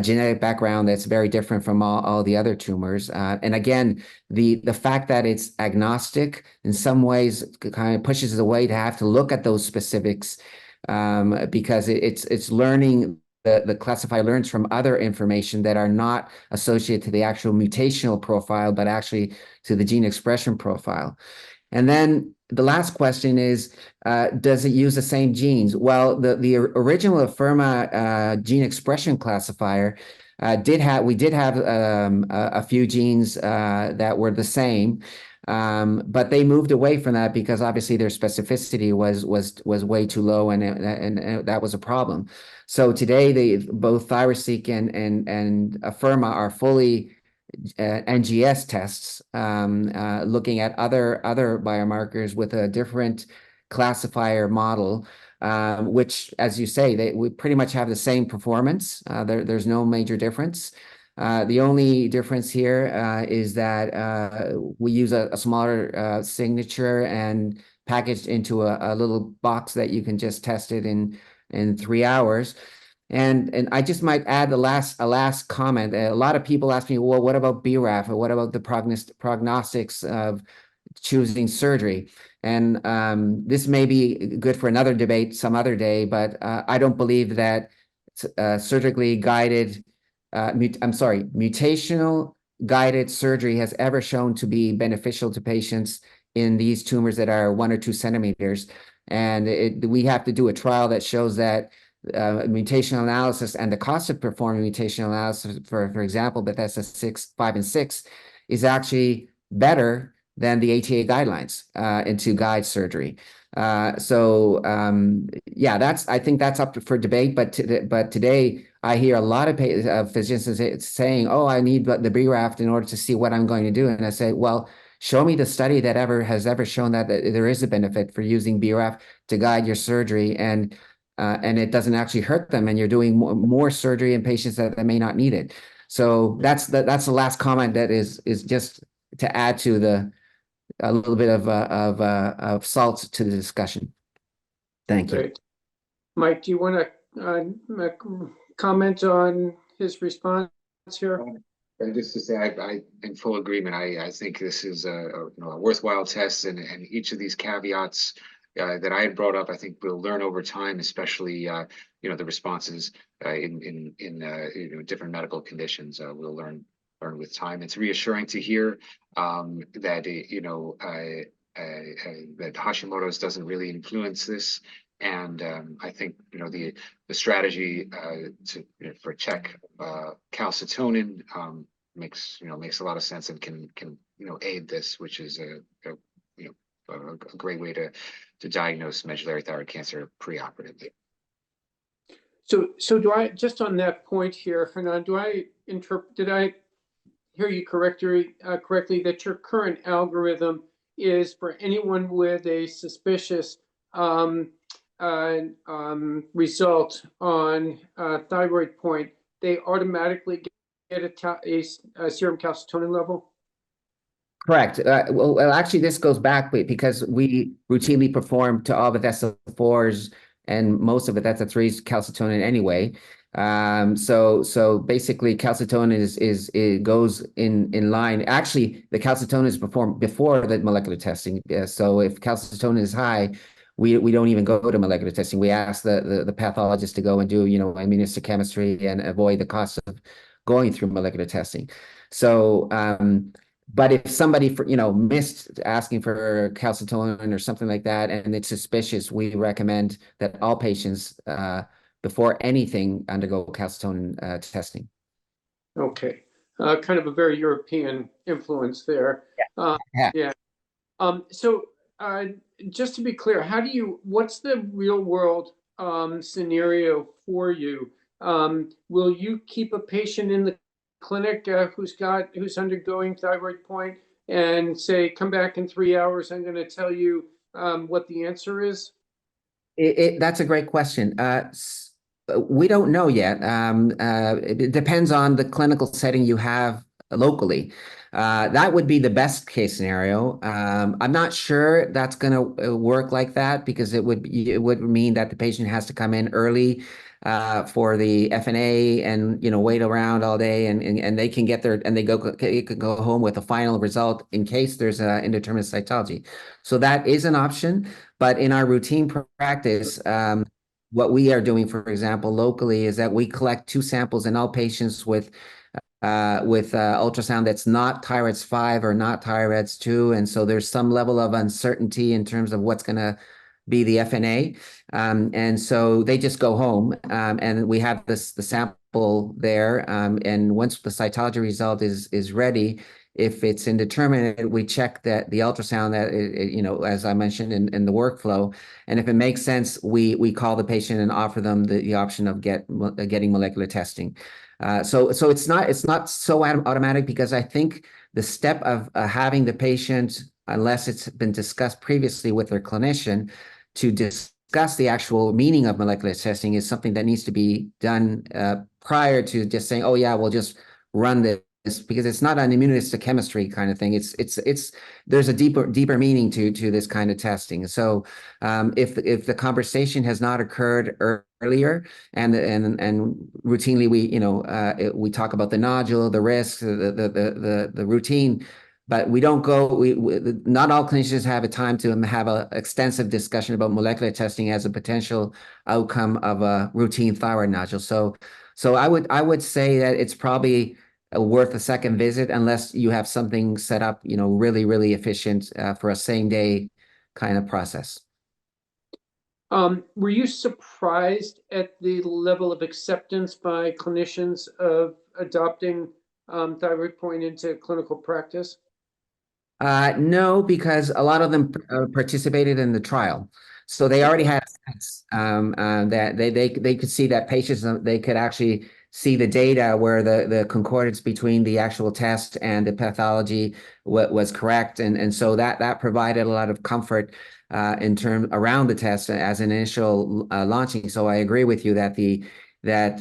genetic background that's very different from all the other tumors. And again, the fact that it's agnostic in some ways kind of pushes it away to have to look at those specifics, because it's learning. The classifier learns from other information that are not associated to the actual mutational profile, but actually to the gene expression profile. And then the last question is, does it use the same genes? Well, the original Afirma gene expression classifier we did have a few genes that were the same, but they moved away from that because obviously their specificity was way too low, and that was a problem. So today, both ThyroSeq and Afirma are fully NGS tests, looking at other biomarkers with a different classifier model, which, as you say, we pretty much have the same performance. There's no major difference. The only difference here is that we use a smaller signature and packaged into a little box that you can just test it in 3 hours. And I just might add a last comment. A lot of people ask me, well, what about BRAF, or what about the prognostics of choosing surgery? And this may be good for another debate some other day, but I don't believe that surgically guided, mutational guided surgery has ever shown to be beneficial to patients in these tumors that are 1 or 2 centimeters. And we have to do a trial that shows that mutational analysis and the cost of performing mutational analysis, for example, Bethesda III V and VI, is actually better than the ATA guidelines into guide surgery. Yeah, I think that's up for debate. But today I hear a lot of physicians saying, "Oh, I need the BRAF in order to see what I'm going to do," and I say, "Well, show me the study that has ever shown that there is a benefit for using BRAF to guide your surgery, and it doesn't actually hurt them, and you're doing more surgery in patients that may not need it." So that's the last comment that is just to add to a little bit of salt to the discussion. Thank you. Great. Mike, do you want to comment on his response here? And just to say, I in full agreement. I think this is a worthwhile test, and each of these caveats that I had brought up, I think we'll learn over time, especially the responses in different medical conditions. We'll learn with time. It's reassuring to hear that that Hashimoto's doesn't really influence this, and I think the strategy for check calcitonin makes a lot of sense and can aid this, which is a great way to diagnose medullary thyroid cancer preoperatively. So do I, just on that point here, Herna, did I hear you correctly that your current algorithm is for anyone with a suspicious result on thyroid point, they automatically get a serum calcitonin level? Correct. Well, actually, this goes back because we routinely perform to all Bethesda IVs and most of Bethesda III's calcitonin anyway. So basically, calcitonin it goes in line. Actually, the calcitonin is performed before the molecular testing. So if calcitonin is high, we don't even go to molecular testing. We ask the pathologist to go and do immunohistochemistry and avoid the cost of going through molecular testing. So but if somebody missed asking for calcitonin or something like that, and it's suspicious, we recommend that all patients before anything undergo calcitonin testing. Okay, kind of a very European influence there. Yeah. So just to be clear, what's the real world scenario for you? Will you keep a patient in the clinic who's undergoing thyroid point and say, come back in 3 hours, I'm going to tell you what the answer is? That's a great question. We don't know yet. It depends on the clinical setting you have locally. That would be the best case scenario. I'm not sure that's going to work like that, because it would mean that the patient has to come in early for the FNA and wait around all day, and they can get their, and they could go home with a final result in case there's an indeterminate cytology. So that is an option, but in our routine practice, what we are doing, for example, locally, is that we collect 2 samples in all patients with ultrasound that's not ThyroidPrint 5 or not ThyroidPrint 2, and so there's some level of uncertainty in terms of what's going to be the FNA, and so they just go home, and we have the sample there, and once the cytology result is ready, if it's indeterminate, we check that the ultrasound that as I mentioned in the workflow, and if it makes sense, we call the patient and offer them the option of getting molecular testing. So it's not so automatic, because I think the step of having the patient, unless it's been discussed previously with their clinician, to discuss the actual meaning of molecular testing is something that needs to be done prior to just saying, oh yeah, we'll just run this, because it's not an immunohistochemistry kind of thing. It's there's a deeper meaning to this kind of testing. So if the conversation has not occurred earlier, and routinely we talk about the nodule, the risk, the routine, but we don't go. Not all clinicians have a time to have an extensive discussion about molecular testing as a potential outcome of a routine thyroid nodule. So I would say that it's probably worth a second visit, unless you have something set up, really efficient for a same day kind of process. Were you surprised at the level of acceptance by clinicians of adopting ThyroidPrint into clinical practice? No, because a lot of them participated in the trial, so they already had a sense that they could see that patients, they could actually see the data where the concordance between the actual test and the pathology was correct, and so that provided a lot of comfort in term around the test as an initial launching. So I agree with you that that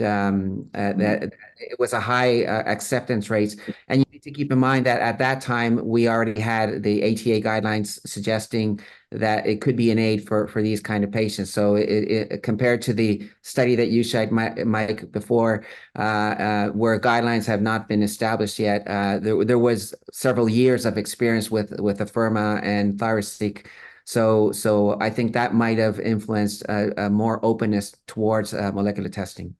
it was a high acceptance rate, and you need to keep in mind that at that time we already had the ATA guidelines suggesting that it could be an aid for these kind of patients. So compared to the study that you shared, Mike, before, where guidelines have not been established yet, there was several years of experience with Afirma and ThyroSeq. So I think that might have influenced a more openness towards molecular testing.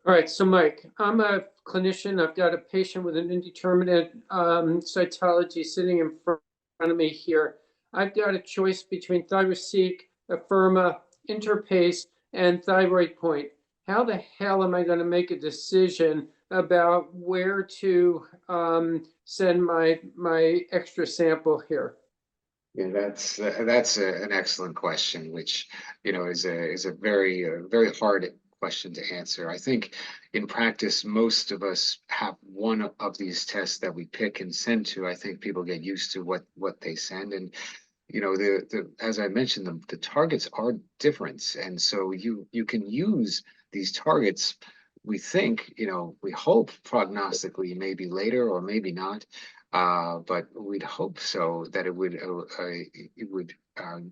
All right, so Mike, I'm a clinician. I've got a patient with an indeterminate cytology sitting in front of me here. I've got a choice between ThyroSeq, Afirma, Interpace, and ThyroidPrint. How the hell am I going to make a decision about where to send my extra sample here? Yeah, that's an excellent question, which is a very hard question to answer. I think in practice, most of us have one of these tests that we pick and send to. I think people get used to what they send, and the as I mentioned, the targets are different, and so you can use these targets. We think, we hope prognostically, maybe later or maybe not. But we'd hope so that it would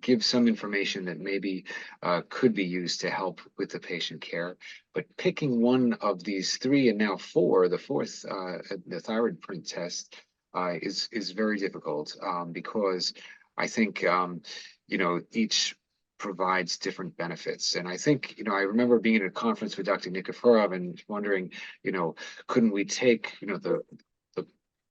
give some information that maybe could be used to help with the patient care. But picking one of these 3 and now 4, the 4th, the ThyroidPrint test, is very difficult because I think each provides different benefits. And I think, I remember being at a conference with Dr. Nikiforov and wondering, couldn't we take, the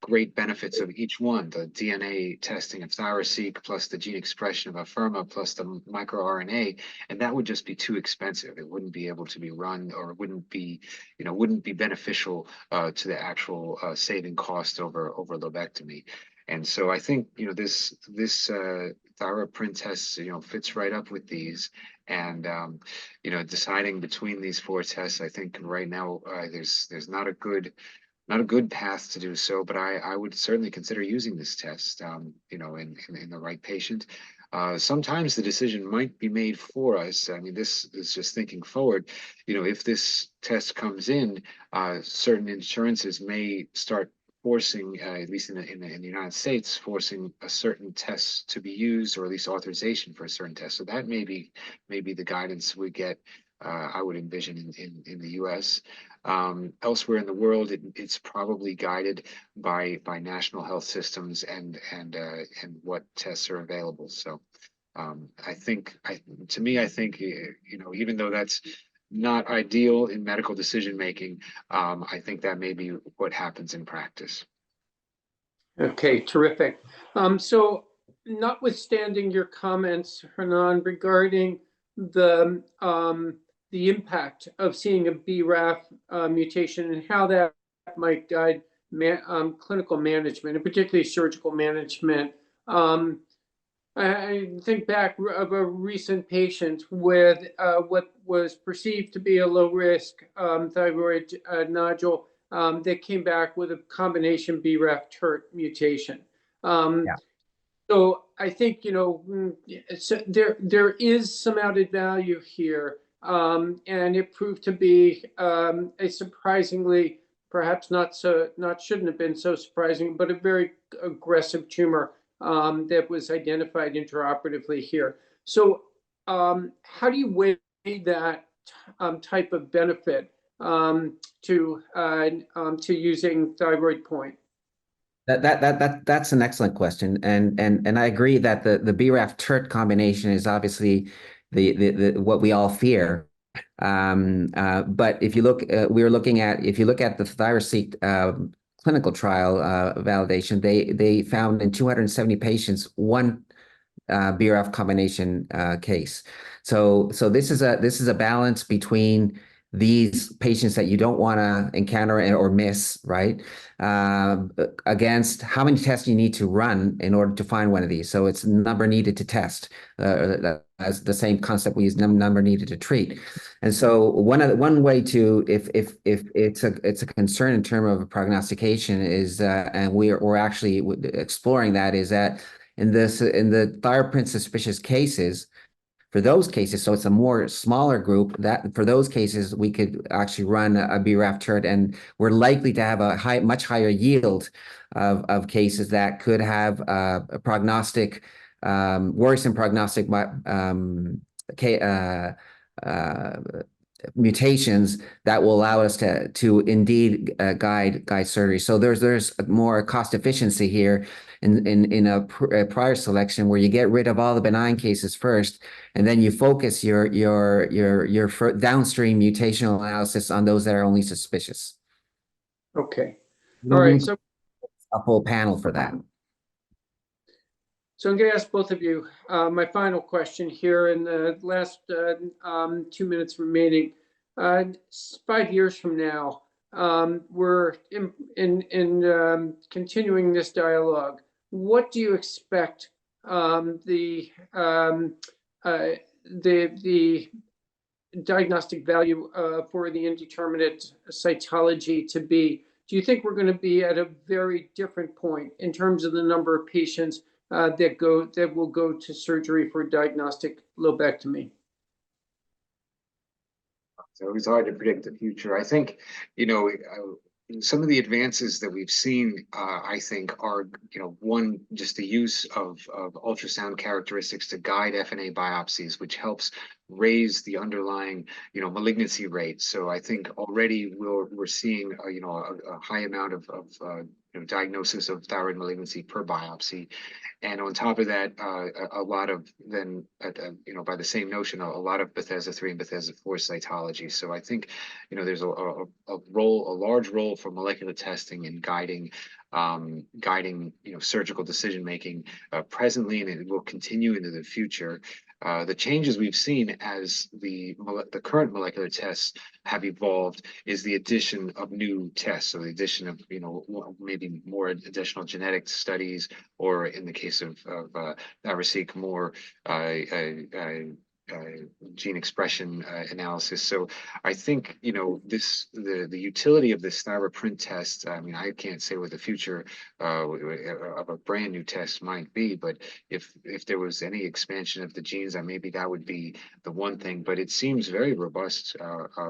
great benefits of each one, the DNA testing of ThyroSeq plus the gene expression of Afirma plus the microRNA, and that would just be too expensive. It wouldn't be able to be run, or wouldn't be beneficial to the actual saving cost over lobectomy. And so I think this ThyroidPrint test fits right up with these, and deciding between these 4 tests, I think right now there's not a good path to do so, but I would certainly consider using this test, in the right patient. sometimes the decision might be made for us. I mean, this is just thinking forward. You know, if this test comes in, certain insurances may start forcing, at least in the United States, forcing a certain test to be used, or at least authorization for a certain test. So that may be the guidance we get. I would envision in the U.S. Elsewhere in the world, it's probably guided by national health systems and what tests are available. So I think, to me, I think, you know, even though that's not ideal in medical decision making, I think that may be what happens in practice. Okay, terrific. So notwithstanding your comments, Hernan, regarding the impact of seeing a BRAF mutation and how that might guide clinical management, and particularly surgical management, I think back of a recent patient with what was perceived to be a low-risk thyroid nodule that came back with a combination BRAF TERT mutation. Yeah. So I think, you know, so there is some added value here, and it proved to be a surprisingly, perhaps shouldn't have been so surprising, but a very aggressive tumor that was identified intraoperatively here. So how do you weigh that type of benefit to using ThyroidPrint? That's an excellent question, and I agree that the BRAF TERT combination is obviously the what we all fear. But if you look, if you look at the ThyroSeq clinical trial validation, they found in 270 patients one BRAF combination case. So this is a balance between these patients that you don't want to encounter or miss, right? Against how many tests you need to run in order to find one of these. So it's number needed to test, as the same concept we use, number needed to treat. And so one way to, if it's a concern in terms of prognostication is, and we're actually exploring that, is that in the ThyroPrint suspicious cases, for those cases, so it's a more smaller group, that for those cases we could actually run a BRAF TERT, and we're likely to have a much higher yield of cases that could have a prognostic, worrisome prognostic mutations that will allow us to indeed guide surgery. So there's more cost efficiency here in a prior selection, where you get rid of all the benign cases first, and then you focus your downstream mutational analysis on those that are only suspicious. Okay. All right. So a whole panel for that. So I'm going to ask both of you my final question here in the last 2 minutes remaining. 5 years from now, we're in continuing this dialogue. What do you expect the diagnostic value for the indeterminate cytology to be? Do you think we're going to be at a very different point in terms of the number of patients that will go to surgery for diagnostic lobectomy? So it's hard to predict the future. I think, you know, some of the advances that we've seen, I think, are, you know, one, just the use of ultrasound characteristics to guide FNA biopsies, which helps raise the underlying, you know, malignancy rate. So I think already we're seeing, you know, a high amount of you know, diagnosis of thyroid malignancy per biopsy. And on top of that, a lot of then, you know, by the same notion, a lot of Bethesda III and Bethesda IV cytology. So I think, you know, there's a large role for molecular testing in guiding, you know, surgical decision making presently, and it will continue into the future. The changes we've seen as the current molecular tests have evolved is the addition of new tests. So the addition of, you know, maybe more additional genetic studies, or in the case of ThyroSeq, more gene expression analysis. So I think, you know, the utility of this ThyroidPrint test, I mean, I can't say what the future of a brand new test might be, but if there was any expansion of the genes, maybe that would be the one thing. But it seems very robust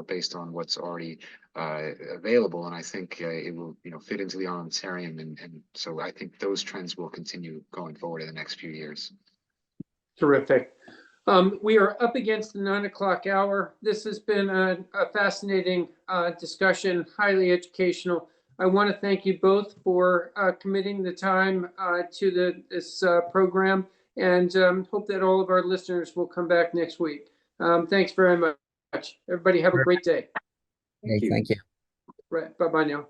based on what's already available, and I think it will, you know, fit into the armamentarium, and so I think those trends will continue going forward in the next few years. Terrific. We are up against the 9 o'clock hour. This has been a fascinating discussion, highly educational. I want to thank you both for committing the time to this program, and hope that all of our listeners will come back next week. Thanks very much. Everybody have a great day. Thank you. Right. Bye-bye now.